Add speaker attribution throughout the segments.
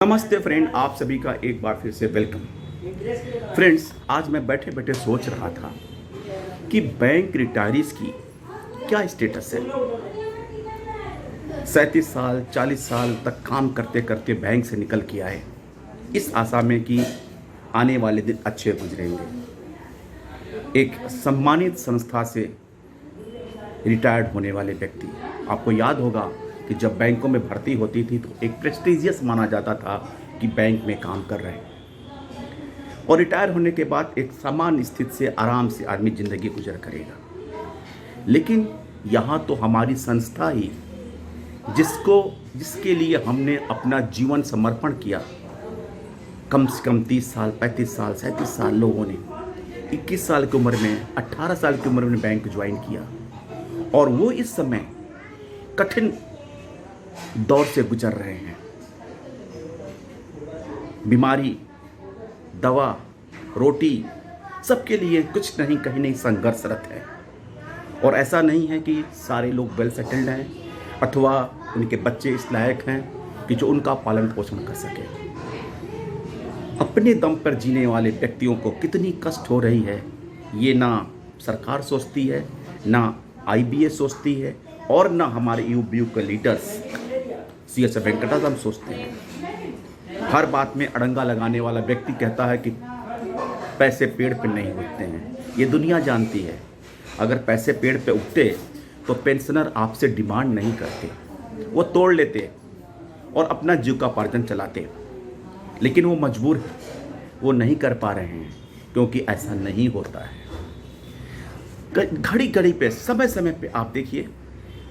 Speaker 1: नमस्ते फ्रेंड, आप सभी का एक बार फिर से वेलकम। फ्रेंड्स, आज मैं बैठे बैठे सोच रहा था कि बैंक रिटायरीज की क्या स्टेटस है। 37 साल 40 साल तक काम करते करते बैंक से निकल के आए, इस आशा में कि आने वाले दिन अच्छे गुजरेंगे। एक सम्मानित संस्था से रिटायर्ड होने वाले व्यक्ति, आपको याद होगा कि जब बैंकों में भर्ती होती थी तो एक प्रेस्टिजियस माना जाता था कि बैंक में काम कर रहे हैं, और रिटायर होने के बाद एक सामान्य स्थिति से आराम से आदमी ज़िंदगी गुजर करेगा। लेकिन यहाँ तो हमारी संस्था ही, जिसके लिए हमने अपना जीवन समर्पण किया, कम से कम 30 साल 35 साल 37 साल लोगों ने 21 साल की उम्र में 18 साल की उम्र में बैंक ज्वाइन किया, और वो इस समय कठिन दौर से गुजर रहे हैं। बीमारी, दवा, रोटी, सबके लिए कुछ नहीं कहीं नहीं संघर्षरत है। और ऐसा नहीं है कि सारे लोग वेल सेटल्ड हैं अथवा उनके बच्चे इस लायक हैं कि जो उनका पालन पोषण कर सके। अपने दम पर जीने वाले व्यक्तियों को कितनी कष्ट हो रही है, ये ना सरकार सोचती है, ना IBA सोचती है, और ना हमारे यूबीयू के लीडर्स CS वेंकटाचलम सोचते हैं। हर बात में अड़ंगा लगाने वाला व्यक्ति कहता है कि पैसे पेड़ पे नहीं उगते हैं। ये दुनिया जानती है, अगर पैसे पेड़ पे उगते तो पेंशनर आपसे डिमांड नहीं करते, वो तोड़ लेते और अपना जीविकोपार्जन चलाते। लेकिन वो मजबूर है, वो नहीं कर पा रहे हैं, क्योंकि ऐसा नहीं होता है। घड़ी घड़ी पे, समय समय पे आप देखिए,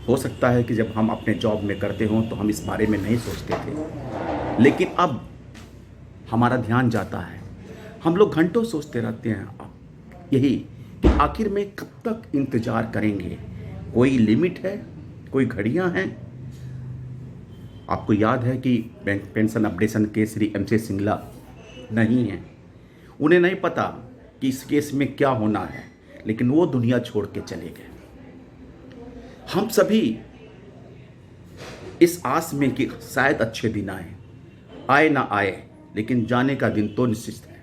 Speaker 1: हो सकता है कि जब हम अपने जॉब में करते हों तो हम इस बारे में नहीं सोचते थे, लेकिन अब हमारा ध्यान जाता है। हम लोग घंटों सोचते रहते हैं अब यही कि आखिर में कब तक इंतज़ार करेंगे। कोई लिमिट है, कोई घड़ियां हैं। आपको याद है कि bank pension updation case Shri MC Singla नहीं है, उन्हें नहीं पता कि इस केस में क्या होना है, लेकिन वो दुनिया छोड़ के चले गए। हम सभी इस आस में कि शायद अच्छे दिन आए ना आए, लेकिन जाने का दिन तो निश्चित है।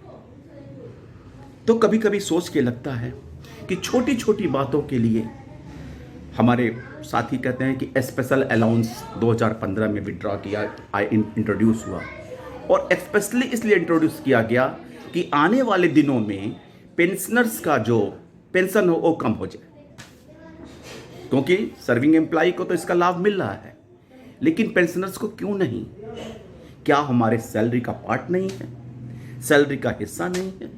Speaker 1: तो कभी कभी सोच के लगता है कि छोटी छोटी बातों के लिए हमारे साथी कहते हैं कि स्पेशल अलाउंस 2015 में विड्रॉ किया, इंट्रोड्यूस हुआ, और स्पेशली इसलिए इंट्रोड्यूस किया गया कि आने वाले दिनों में पेंशनर्स का जो पेंशन हो वो कम हो जाए, क्योंकि सर्विंग एम्प्लॉय को तो इसका लाभ मिल रहा है, लेकिन पेंशनर्स को क्यों नहीं? क्या हमारे सैलरी का पार्ट नहीं है, सैलरी का हिस्सा नहीं है?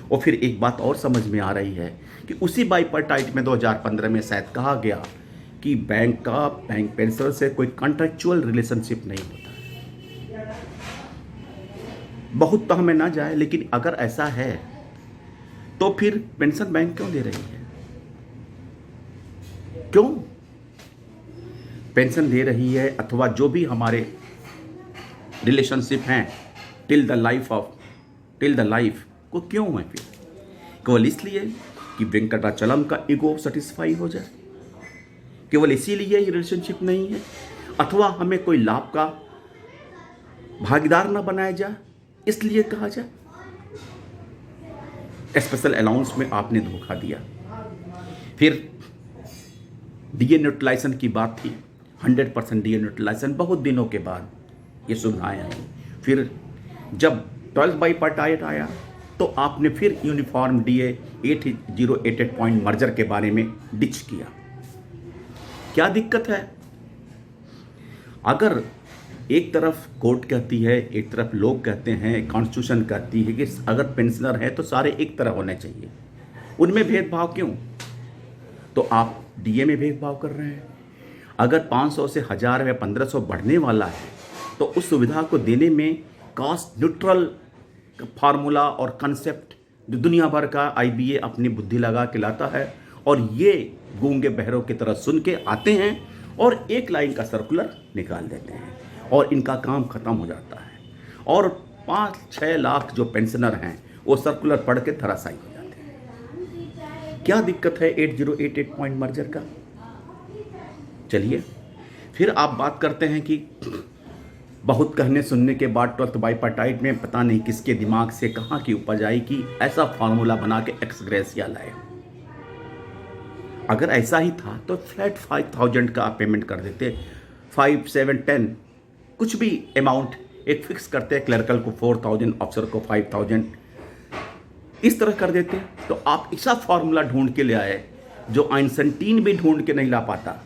Speaker 1: और फिर एक बात और समझ में आ रही है कि उसी बाइपर्टाइट में 2015 में शायद कहा गया कि बैंक पेंशनर से कोई कॉन्ट्रेक्चुअल रिलेशनशिप नहीं होता। बहुत तो हमें ना जाए, लेकिन अगर ऐसा है तो फिर पेंशन बैंक क्यों दे रही है? क्यों पेंशन दे रही है, अथवा जो भी हमारे रिलेशनशिप हैं टिल द लाइफ को क्यों है? फिर केवल इसलिए कि वेंकटाचलम का ईगो सेटिस्फाई हो जाए? केवल इसीलिए ये रिलेशनशिप नहीं है? अथवा हमें कोई लाभ का भागीदार ना बनाया जाए, इसलिए कहा जाए? स्पेशल अलाउंस में आपने धोखा दिया। फिर DA न्यूट्रलाइजेशन की बात थी, 100% DA न्यूट्रलाइजेशन, बहुत दिनों के बाद ये सुविधाएँ आई। फिर जब 12 बाइपार्टाइट आया तो आपने फिर यूनिफॉर्म DA 8088 पॉइंट मर्जर के बारे में डिच किया। क्या दिक्कत है? अगर एक तरफ कोर्ट कहती है, एक तरफ लोग कहते हैं, कॉन्स्टिट्यूशन कहती है कि अगर पेंशनर है तो सारे एक तरह होने चाहिए, उनमें भेदभाव क्यों? तो आप DA में भेदभाव कर रहे हैं। अगर 500 से 1000 या 1500 बढ़ने वाला है तो उस सुविधा को देने में कॉस्ट न्यूट्रल फार्मूला और कंसेप्ट जो दुनिया भर का IBA अपनी बुद्धि लगा के लाता है, और ये गूंगे बहरों की तरह सुन के आते हैं और एक लाइन का सर्कुलर निकाल देते हैं और इनका काम खत्म हो जाता है, और 5-6 लाख जो पेंशनर हैं वो सर्कुलर पढ़ के धराशायी हो जाते हैं। क्या दिक्कत है 8088 पॉइंट मर्जर का? चलिए, फिर आप बात करते हैं कि बहुत कहने सुनने के बाद 12th बाइपार्टाइट में पता नहीं किसके दिमाग से कहाँ की उपज आई कि ऐसा फार्मूला बना के एक्स ग्रेसिया लाए। अगर ऐसा ही था तो फ्लैट 5,000 का आप पेमेंट कर देते, 5, 7, 10 कुछ भी अमाउंट एक फिक्स करते, क्लर्कल को 4,000, ऑफिसर को 5,000, इस तरह कर देते। तो आप ऐसा फार्मूला ढूंढ के ले आए जो आइंस्टीन भी ढूंढ के नहीं ला पाता,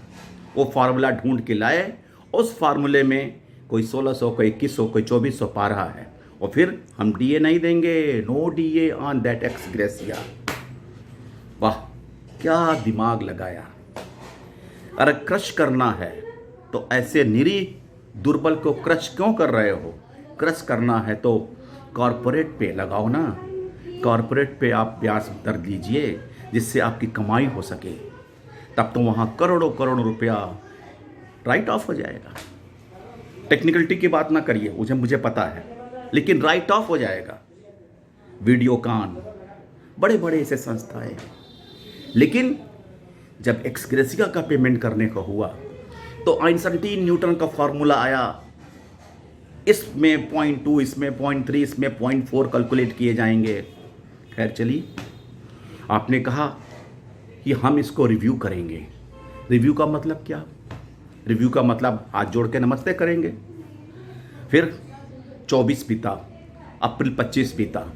Speaker 1: वो फार्मूला ढूंढ के लाए। उस फार्मूले में कोई 1600, कोई 2100, कोई 2400 पा रहा है, और फिर हम डीए नहीं देंगे, no DA on that ex gratia. वाह, क्या दिमाग लगाया। अरे क्रश करना है तो ऐसे निरी दुर्बल को क्रश क्यों कर रहे हो? क्रश करना है तो कॉरपोरेट पे लगाओ ना, कॉरपोरेट पे आप ब्याज दर दीजिए जिससे आपकी कमाई हो सके, तब तो वहाँ करोड़ों करोड़ों रुपया राइट ऑफ हो जाएगा। टेक्निकलिटी की बात ना करिए, मुझे पता है, लेकिन राइट ऑफ हो जाएगा। वीडियोकॉन, बड़े बड़े ऐसे संस्थाएं। लेकिन जब एक्स ग्रेसिया का पेमेंट करने का हुआ तो आइंस्टीन न्यूटन का फॉर्मूला आया, इसमें 0.2, इसमें 0.3, इसमें 0.4 कैलकुलेट किए जाएंगे। खैर चलिए, आपने कहा कि हम इसको रिव्यू करेंगे। रिव्यू का मतलब क्या? रिव्यू का मतलब हाथ जोड़ के नमस्ते करेंगे। फिर 24 बीता, अप्रैल 25 बीता,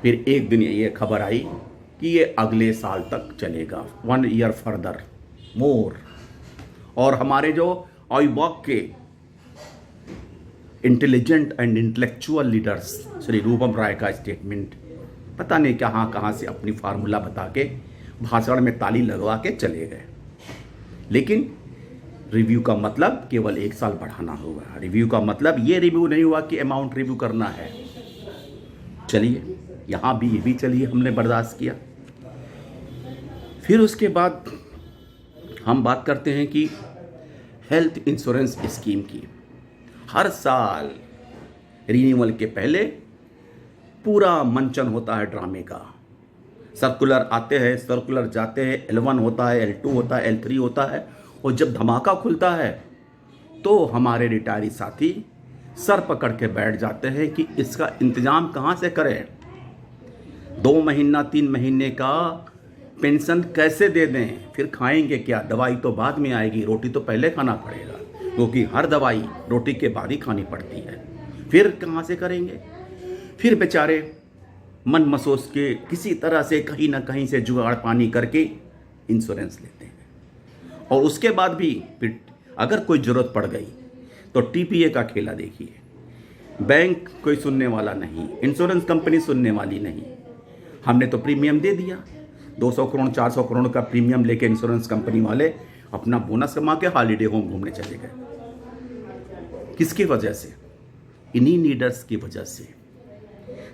Speaker 1: फिर एक दिन ये खबर आई कि ये अगले साल तक चलेगा, 1 ईयर फर्दर मोर। और हमारे जो आईबॉक के intelligent and intellectual leaders Shri Rupam Rai का स्टेटमेंट, पता नहीं कहाँ से अपनी फार्मूला बता के भाषण में ताली लगवा के चले गए। लेकिन रिव्यू का मतलब केवल 1 साल बढ़ाना होगा। रिव्यू का मतलब ये रिव्यू नहीं हुआ कि अमाउंट रिव्यू करना है। चलिए, यहाँ भी ये भी चलिए, हमने बर्दाश्त किया। फिर उसके बाद हम बात करते हैं कि हेल्थ इंश्योरेंस स्कीम की। हर साल रिन्यूअल के पहले पूरा मंचन होता है ड्रामे का। सर्कुलर आते हैं, सर्कुलर जाते हैं, L1 होता है, L2 होता है, L3 होता है, और जब धमाका खुलता है तो हमारे रिटायरी साथी सर पकड़ के बैठ जाते हैं कि इसका इंतज़ाम कहाँ से करें। 2 महीना 3 महीने का पेंशन कैसे दे दें, फिर खाएंगे क्या? दवाई तो बाद में आएगी, रोटी तो पहले खाना पड़ेगा, क्योंकि हर दवाई रोटी के बाद ही खानी पड़ती है। फिर कहाँ से करेंगे? फिर बेचारे मन मसोस के किसी तरह से कहीं ना कहीं से जुगाड़ पानी करके इंश्योरेंस लेते हैं। और उसके बाद भी फिर अगर कोई ज़रूरत पड़ गई तो टीपीए का खेला देखिए। बैंक कोई सुनने वाला नहीं, इंश्योरेंस कंपनी सुनने वाली नहीं। हमने तो प्रीमियम दे दिया, 200 करोड़ 400 करोड़ का प्रीमियम लेके इंश्योरेंस कंपनी वाले अपना बोनस कमा के हॉलीडे होम घूमने चले गए। किसकी वजह से? इन्हीं लीडर्स की वजह से।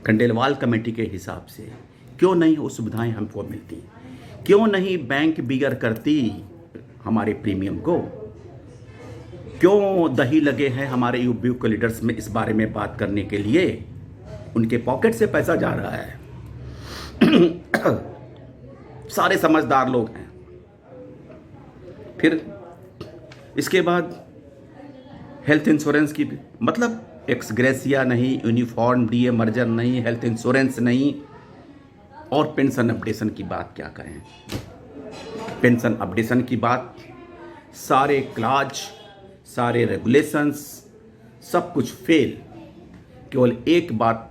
Speaker 1: खंडेलवाल कमेटी के हिसाब से क्यों नहीं वो सुविधाएं हमको मिलती? क्यों नहीं बैंक बिगर करती हमारे प्रीमियम को? क्यों दही लगे हैं हमारे यूपी के लीडर्स में इस बारे में बात करने के लिए? उनके पॉकेट से पैसा जा रहा है। सारे समझदार लोग हैं। फिर इसके बाद हेल्थ इंश्योरेंस की मतलब एक्स ग्रेसिया नहीं, यूनिफॉर्म डीए मर्जर नहीं, हेल्थ इंश्योरेंस नहीं, और पेंशन अपडेशन की बात क्या करें? पेंशन अपडेशन की बात, सारे क्लाज, सारे रेगुलेशंस, सब कुछ फेल। केवल एक बात,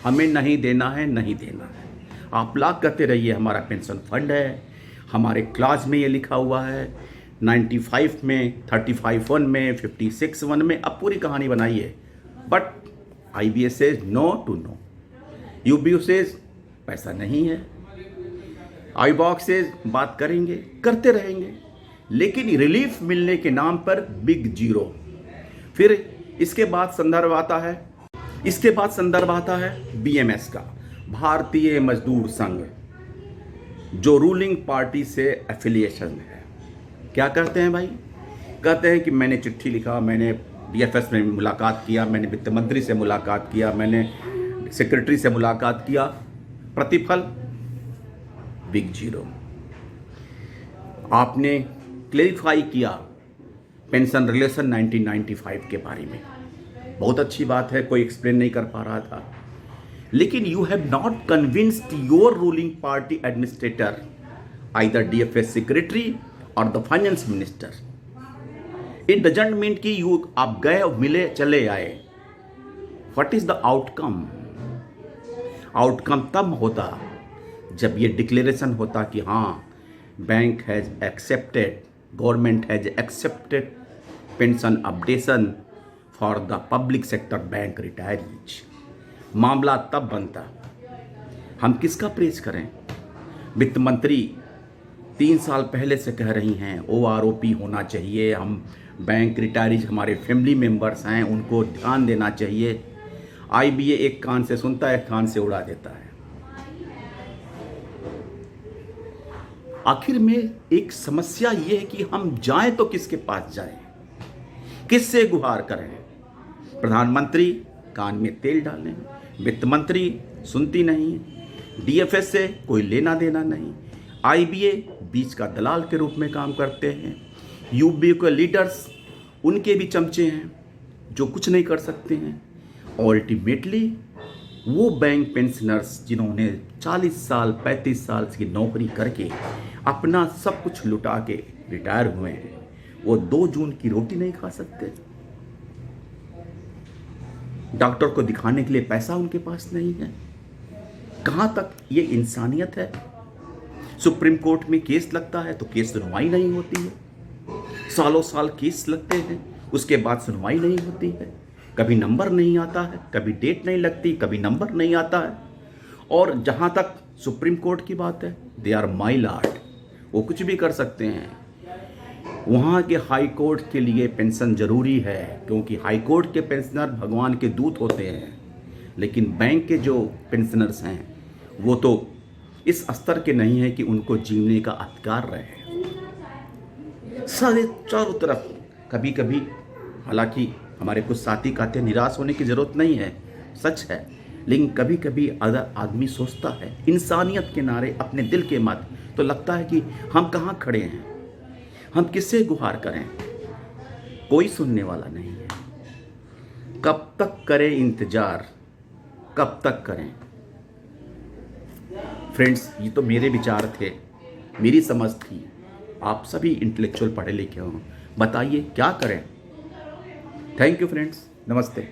Speaker 1: हमें नहीं देना है, नहीं देना है। आप लाख कहते रहिए हमारा पेंशन फंड है, हमारे क्लाज में ये लिखा हुआ है, 95 में, 35(1) में, 56(1) में, अब पूरी कहानी बनाइए। But IBS says no to no, UBU says पैसा नहीं है, आईबॉक्स से बात करेंगे, करते रहेंगे, लेकिन रिलीफ मिलने के नाम पर बिग जीरो। फिर इसके बाद संदर्भ आता है BMS का, भारतीय मजदूर संघ, जो रूलिंग पार्टी से एफिलिएशन है। क्या कहते हैं भाई? कहते हैं कि मैंने चिट्ठी लिखा, मैंने DFS में मुलाकात किया, मैंने वित्त मंत्री से मुलाकात किया, मैंने सेक्रेटरी से मुलाकात किया, प्रतिफल बिग जीरो। आपने क्लेरिफाई किया पेंशन रिलेशन 1995 के बारे में। बहुत अच्छी बात है, कोई एक्सप्लेन नहीं कर पा रहा था, लेकिन you have not convinced your ruling party administrator, either DFS secretary और the finance minister. It doesn't mean कि यू आप गए मिले चले आए। What is the outcome? Outcome तब होता जब ये डिक्लेरेशन होता कि हाँ, bank has accepted, government has accepted pension updation for the public sector bank retirees. मामला तब बनता। हम किसका प्रेज करें? वित्त मंत्री 3 साल पहले से कह रही हैं OROP होना चाहिए, हम बैंक रिटायरीज हमारे फैमिली मेंबर्स हैं, उनको ध्यान देना चाहिए। IBA एक कान से सुनता है, एक कान से उड़ा देता है। आखिर में एक समस्या ये है कि हम जाएं तो किसके पास जाएं, किससे गुहार करें? प्रधानमंत्री कान में तेल डालें, वित्त मंत्री सुनती नहीं, DFS से कोई लेना देना नहीं, IBA बीच का दलाल के रूप में काम करते हैं, UBU के लीडर्स उनके भी चमचे हैं जो कुछ नहीं कर सकते हैं। अल्टीमेटली वो बैंक पेंशनर्स जिन्होंने 40 साल 35 साल की नौकरी करके अपना सब कुछ लुटा के रिटायर हुए हैं, वो 2 जून की रोटी नहीं खा सकते। डॉक्टर को दिखाने के लिए पैसा उनके पास नहीं है। कहां तक ये इंसानियत है? सुप्रीम कोर्ट में केस लगता है तो केस सुनवाई नहीं होती है, सालों साल केस लगते हैं, उसके बाद सुनवाई नहीं होती है, कभी नंबर नहीं आता है, कभी डेट नहीं लगती, कभी नंबर नहीं आता है। और जहां तक सुप्रीम कोर्ट की बात है, दे आर माई लॉर्ड, वो कुछ भी कर सकते हैं। वहाँ के हाई कोर्ट के लिए पेंशन जरूरी है, क्योंकि हाई कोर्ट के पेंशनर भगवान के दूत होते हैं, लेकिन बैंक के जो पेंशनर्स हैं वो तो इस स्तर के नहीं है कि उनको जीने का अधिकार रहे। सारे चारों तरफ कभी कभी, हालांकि हमारे कुछ साथी कहते हैं निराश होने की ज़रूरत नहीं है, सच है, लेकिन कभी कभी अगर आदमी सोचता है इंसानियत के नारे अपने दिल के मत, तो लगता है कि हम कहाँ खड़े हैं, हम किससे गुहार करें? कोई सुनने वाला नहीं है। कब तक करें इंतजार, कब तक करें? फ्रेंड्स, ये तो मेरे विचार थे, मेरी समझ थी। आप सभी इंटेलेक्चुअल पढ़े लिखे हो, बताइए क्या करें? थैंक यू फ्रेंड्स, नमस्ते।